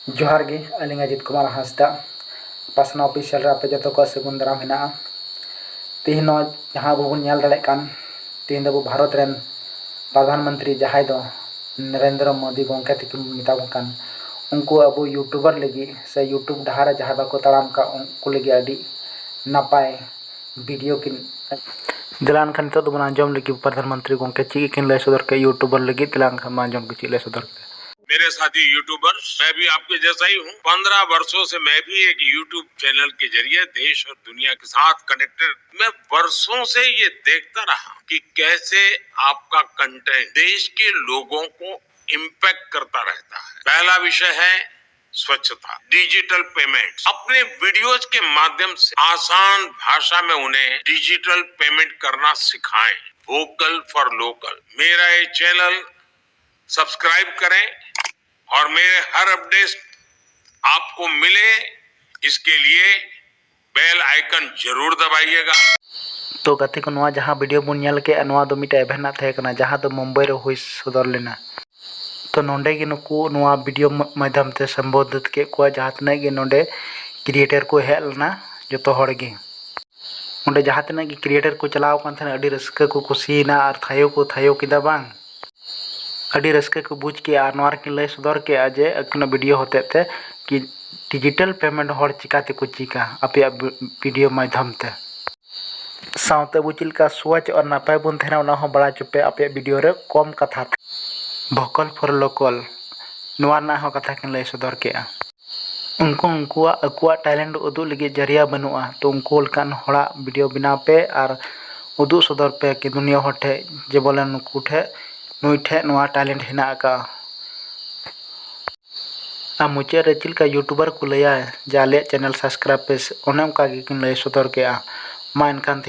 जोहार गे अलिंग अजित कुमार हांसदा पासना ऑफिशियल रे जो को सगुन दाराम हेना तीन जहाँ अब बन नेल दाड़े कान तीन दो भारत रेन प्रधानमंत्री जहाँ दो नरेंद्र मोदी गोंके तकिन मिताबो कान उनको अब यूट्यूबर लगी से यूट्यूब डहार जहाँ बाको तड़ाम का उनको लगी अड़ी नपाय वीडियो किन दिलान खान तो बना आंजम लगी प्रधानमंत्री गोंके ची किन ले सदर के यूट्यूबर लगी दिलान खान आंजम के ची ले सदर के मेरे साथी यूट्यूबर्स, मैं भी आपके जैसा ही हूँ। 15 वर्षों से मैं भी एक यूट्यूब चैनल के जरिए देश और दुनिया के साथ कनेक्टेड। मैं वर्षों से ये देखता रहा कि कैसे आपका कंटेंट देश के लोगों को इम्पैक्ट करता रहता है। पहला विषय है स्वच्छता, डिजिटल पेमेंट। अपने वीडियोज के माध्यम से आसान भाषा में उन्हें डिजिटल पेमेंट करना सिखाएं। Vocal for local. मेरा ये चैनल सब्सक्राइब करें और मेरे हर अपडेट आपको मिले, इसके लिए बेल आइकन जरूर दबाइएगा। तो गति को नवा जहाँ वीडियो बन नेल के नवा दो मिटा एभेना थे कना जहाँ दो मुंबई रे हुई सदर लेना तो नोंडे गे नुकु नवा वीडियो माध्यम ते संबोधित के को जहाँ तने गे नोंडे क्रिएटर को हेलना जो हड़ गे ओंडे जहाँ तने गे क्रिएटर को चलाव कान थे अडी रस्का को कुसीना और थायो किदा बांग अड़ी रस्के को बुझ के और नवार के लय सदर के जे अखना वीडियो होते थे कि डिजिटल पेमेंट हर चिकाते को चिका अपे वीडियो माध्यम ते साउते बुचिल का स्वच्छ और नापाय बन थे ना हो बड़ा चुपे अपे वीडियो रे कम कथा वोकल फॉर लोकल नवार ना हो कथा के लय सदर के उनको अकुआ टैलेंट उदू लगे जरिया बनुआ तो उनको लकान हड़ा वीडियो बना पे और उदू सदर पे कि दुनिया हर ठे जे बोले नुकु ठे नुई ठे नवा टैलेंट हेना का आ मुचे रे चिल का यूट्यूबर को लया जाले चैनल सब्सक्राइब पे ओने उनका गिन लय सदर के मा इनकान